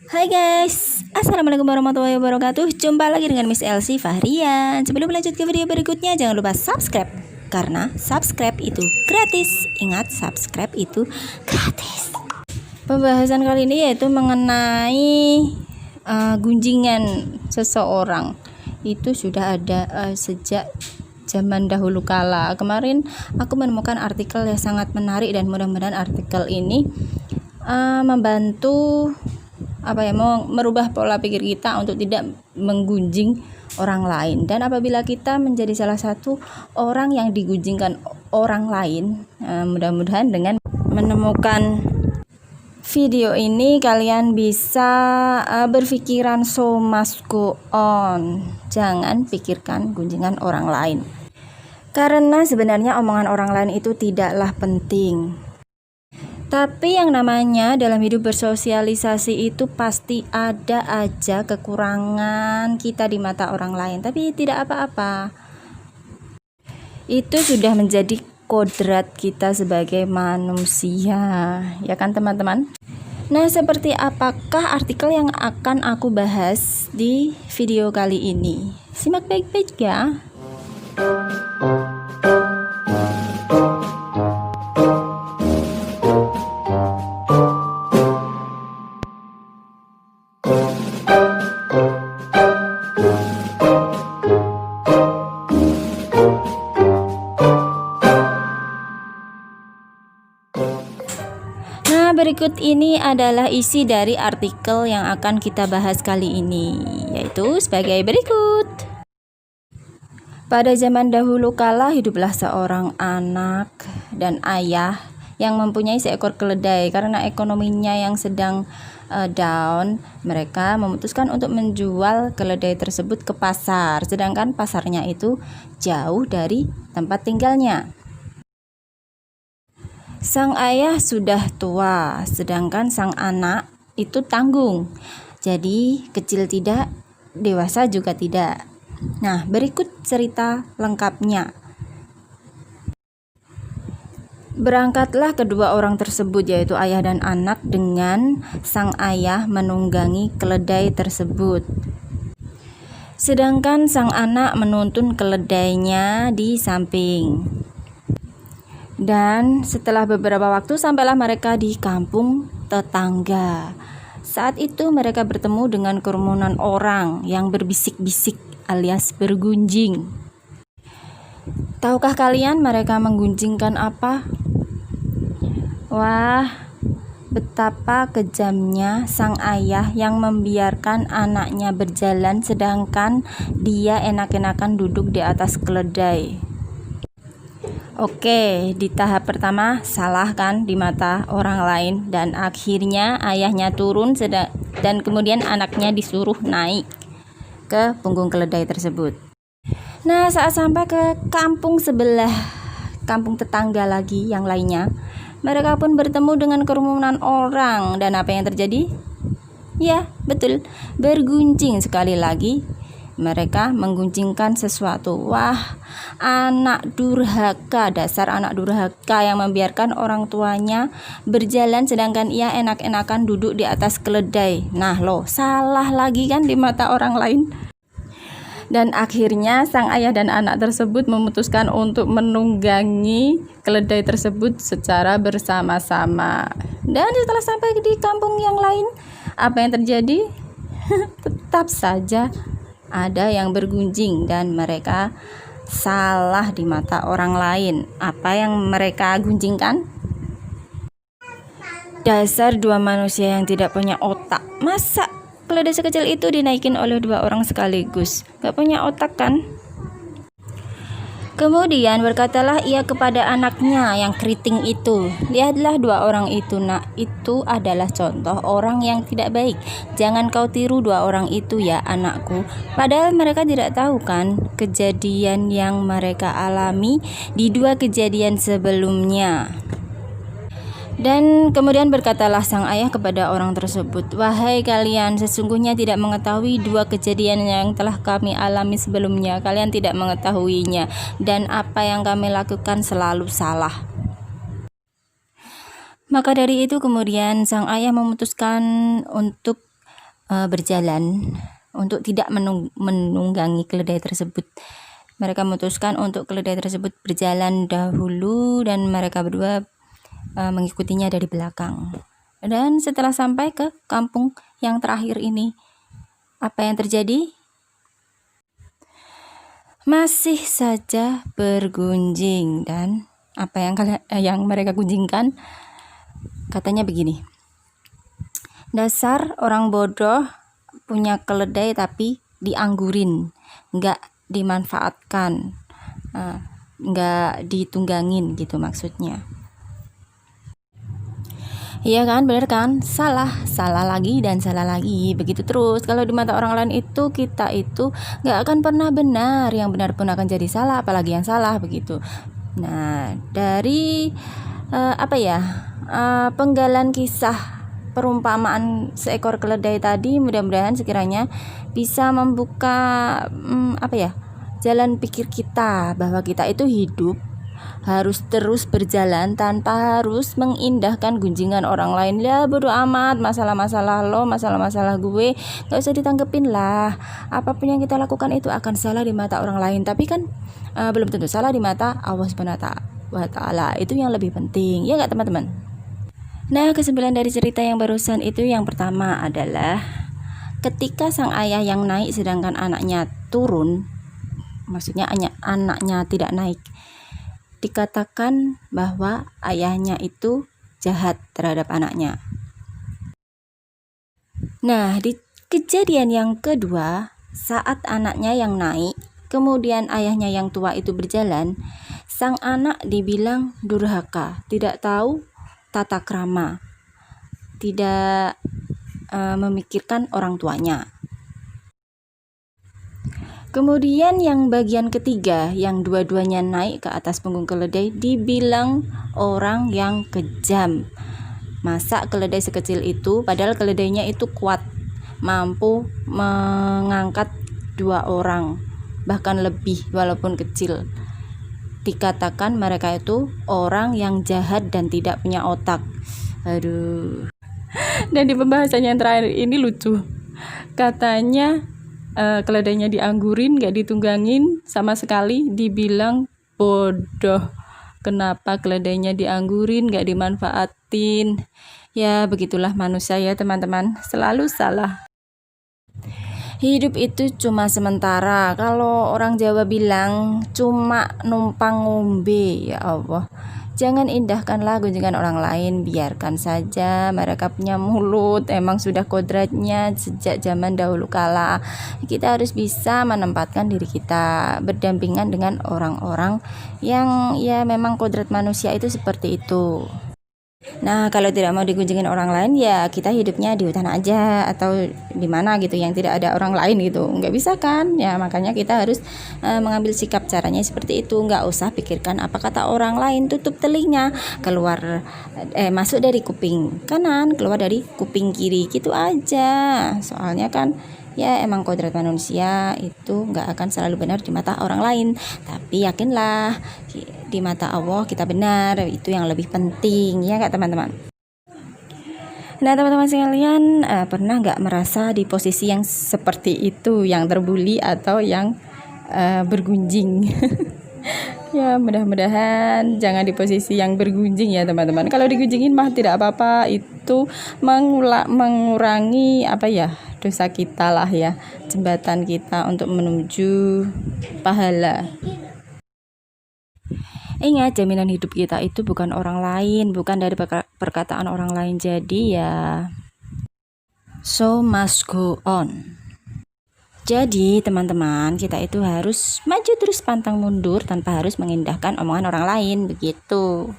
Hai guys, Assalamualaikum warahmatullahi wabarakatuh. Jumpa lagi dengan Miss Elsie Fahrian. Sebelum lanjut ke video berikutnya, jangan lupa subscribe, karena subscribe itu gratis. Ingat, subscribe itu gratis. Pembahasan kali ini yaitu mengenai gunjingan seseorang. Itu sudah ada sejak zaman dahulu kala. Kemarin aku menemukan artikel yang sangat menarik, dan mudah-mudahan artikel ini membantu mau merubah pola pikir kita untuk tidak menggunjing orang lain. Dan apabila kita menjadi salah satu orang yang digunjingkan orang lain, mudah-mudahan dengan menemukan video ini kalian bisa berpikiran so must go on. Jangan pikirkan gunjingan orang lain, karena sebenarnya omongan orang lain itu tidaklah penting. Tapi yang namanya dalam hidup bersosialisasi itu pasti ada aja kekurangan kita di mata orang lain, tapi tidak apa-apa. Itu sudah menjadi kodrat kita sebagai manusia, ya kan teman-teman? Nah, seperti apakah artikel yang akan aku bahas di video kali ini? Simak baik-baik ya. Berikut ini adalah isi dari artikel yang akan kita bahas kali ini, yaitu sebagai berikut. Pada zaman dahulu kala hiduplah seorang anak dan ayah yang mempunyai seekor keledai. Karena ekonominya yang sedang down, mereka memutuskan untuk menjual keledai tersebut ke pasar, sedangkan pasarnya itu jauh dari tempat tinggalnya. Sang ayah sudah tua, sedangkan sang anak itu tanggung. Jadi kecil tidak, dewasa juga tidak. Nah, berikut cerita lengkapnya. Berangkatlah kedua orang tersebut, yaitu ayah dan anak, dengan sang ayah menunggangi keledai tersebut. Sedangkan sang anak menuntun keledainya di samping. Dan setelah beberapa waktu sampailah mereka di kampung tetangga. Saat itu mereka bertemu dengan kerumunan orang yang berbisik-bisik alias bergunjing. Tahukah kalian mereka menggunjingkan apa? Wah, betapa kejamnya sang ayah yang membiarkan anaknya berjalan sedangkan dia enak-enakan duduk di atas keledai. Oke, di tahap pertama salah kan di mata orang lain, dan akhirnya ayahnya turun dan kemudian anaknya disuruh naik ke punggung keledai tersebut. Nah, saat sampai ke kampung sebelah, kampung tetangga lagi yang lainnya, mereka pun bertemu dengan kerumunan orang, dan apa yang terjadi? Ya, betul, bergunjing sekali lagi. Mereka menggunjingkan sesuatu. Wah, anak durhaka, dasar anak durhaka yang membiarkan orang tuanya berjalan sedangkan ia enak-enakan duduk di atas keledai. Nah loh, salah lagi kan di mata orang lain. Dan akhirnya sang ayah dan anak tersebut memutuskan untuk menunggangi keledai tersebut secara bersama-sama. Dan setelah sampai di kampung yang lain, apa yang terjadi? Tetap saja ada yang bergunjing dan mereka salah di mata orang lain. Apa yang mereka gunjingkan? Dasar dua manusia yang tidak punya otak. Masa keledai sekecil itu dinaikin oleh dua orang sekaligus? Gak punya otak kan? Kemudian berkatalah ia kepada anaknya yang keriting itu, lihatlah dua orang itu, nak, itu adalah contoh orang yang tidak baik. Jangan kau tiru dua orang itu ya anakku. Padahal mereka tidak tahu kan kejadian yang mereka alami di dua kejadian sebelumnya. Dan kemudian berkatalah sang ayah kepada orang tersebut, wahai kalian, sesungguhnya tidak mengetahui dua kejadian yang telah kami alami sebelumnya. Kalian tidak mengetahuinya, dan apa yang kami lakukan selalu salah. Maka dari itu kemudian sang ayah memutuskan untuk berjalan untuk tidak menunggangi keledai tersebut. Mereka memutuskan untuk keledai tersebut berjalan dahulu dan mereka berdua mengikutinya dari belakang. Dan setelah sampai ke kampung yang terakhir ini, apa yang terjadi? Masih saja bergunjing, dan apa yang mereka gunjingkan? Katanya begini. Dasar orang bodoh, punya keledai tapi dianggurin, nggak dimanfaatkan, nggak ditunggangin gitu maksudnya. Iya kan, bener kan? Salah lagi dan salah lagi, begitu terus. Kalau di mata orang lain itu kita itu nggak akan pernah benar, yang benar pun akan jadi salah, apalagi yang salah begitu. Nah, dari penggalan kisah perumpamaan seekor keledai tadi, mudah-mudahan sekiranya bisa membuka jalan pikir kita bahwa kita itu hidup harus terus berjalan tanpa harus mengindahkan gunjingan orang lain. Ya bodo amat, masalah-masalah lo, masalah-masalah gue, gak usah ditanggepin lah. Apapun yang kita lakukan itu akan salah di mata orang lain, tapi kan belum tentu salah di mata Allah Subhanahu wa Ta'ala. Itu yang lebih penting, ya gak teman-teman? Nah, kesimpulan dari cerita yang barusan itu, yang pertama adalah ketika sang ayah yang naik sedangkan anaknya turun, maksudnya anaknya tidak naik, dikatakan bahwa ayahnya itu jahat terhadap anaknya. Nah, di kejadian yang kedua, saat anaknya yang naik, kemudian ayahnya yang tua itu berjalan, sang anak dibilang durhaka, tidak tahu tata krama, tidak memikirkan orang tuanya. Kemudian yang bagian ketiga, yang dua-duanya naik ke atas punggung keledai, dibilang orang yang kejam. Masa keledai sekecil itu, padahal keledainya itu kuat, mampu mengangkat 2 orang, bahkan lebih walaupun kecil. Dikatakan mereka itu orang yang jahat dan tidak punya otak. Aduh. Dan di pembahasan yang terakhir ini lucu. Katanya keledainya dianggurin, gak ditunggangin sama sekali, dibilang bodoh. Kenapa keledainya dianggurin, gak dimanfaatin? Ya begitulah manusia ya teman-teman, selalu salah. Hidup itu cuma sementara. Kalau orang Jawa bilang cuma numpang ngombe, ya Allah. Jangan indahkanlah gunjingan orang lain, biarkan saja mereka punya mulut, emang sudah kodratnya sejak zaman dahulu kala. Kita harus bisa menempatkan diri kita berdampingan dengan orang-orang yang ya memang kodrat manusia itu seperti itu. Nah, kalau tidak mau digunjingin orang lain, ya kita hidupnya di hutan aja atau di mana gitu yang tidak ada orang lain gitu. Nggak bisa kan? Ya makanya kita harus mengambil sikap, caranya seperti itu. Nggak usah pikirkan apa kata orang lain. Tutup telinga, keluar masuk dari kuping kanan, keluar dari kuping kiri, gitu aja. Soalnya kan ya emang kodrat manusia itu nggak akan selalu benar di mata orang lain, tapi yakinlah di mata Allah kita benar, itu yang lebih penting, ya nggak teman-teman? Nah teman-teman sekalian, pernah nggak merasa di posisi yang seperti itu, yang terbuli atau yang bergunjing? Ya mudah-mudahan jangan di posisi yang bergunjing ya teman-teman. Kalau digunjingin mah tidak apa-apa, itu mengurangi dosa kita lah ya, jembatan kita untuk menuju pahala. Ingat, jaminan hidup kita itu bukan orang lain, bukan dari perkataan orang lain. Jadi ya so must go on. Jadi teman-teman, kita itu harus maju terus pantang mundur tanpa harus mengindahkan omongan orang lain, begitu.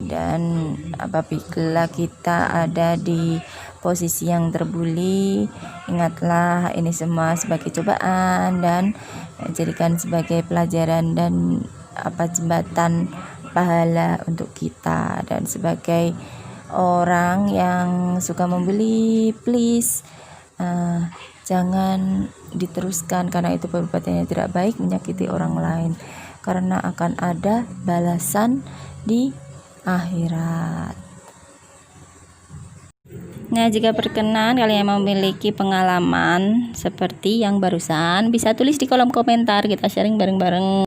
Dan apabila kita ada di posisi yang terbuli, ingatlah ini semua sebagai cobaan dan jadikan sebagai pelajaran dan jembatan pahala untuk kita. Dan sebagai orang yang suka membeli, please jangan diteruskan, karena itu perbuatan yang tidak baik, menyakiti orang lain, karena akan ada balasan di akhirat. Nah, jika berkenan kalian memiliki pengalaman seperti yang barusan, bisa tulis di kolom komentar, kita sharing bareng-bareng.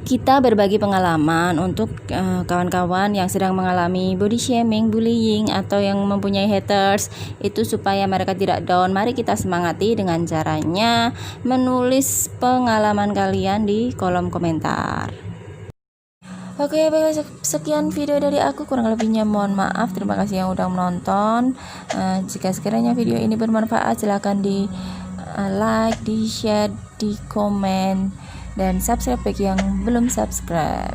Kita berbagi pengalaman untuk kawan-kawan yang sedang mengalami body shaming, bullying, atau yang mempunyai haters, itu supaya mereka tidak down. Mari kita semangati dengan caranya menulis pengalaman kalian di kolom komentar. Oke, baiklah, sekian video dari aku, kurang lebihnya mohon maaf. Terima kasih yang udah menonton. Jika sekiranya video ini bermanfaat, silahkan di like, di share, di komen, dan subscribe bagi yang belum subscribe.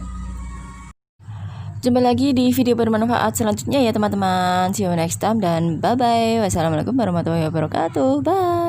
Jumpa lagi di video bermanfaat selanjutnya ya teman-teman. See you next time dan bye-bye. Wassalamualaikum warahmatullahi wabarakatuh. Bye.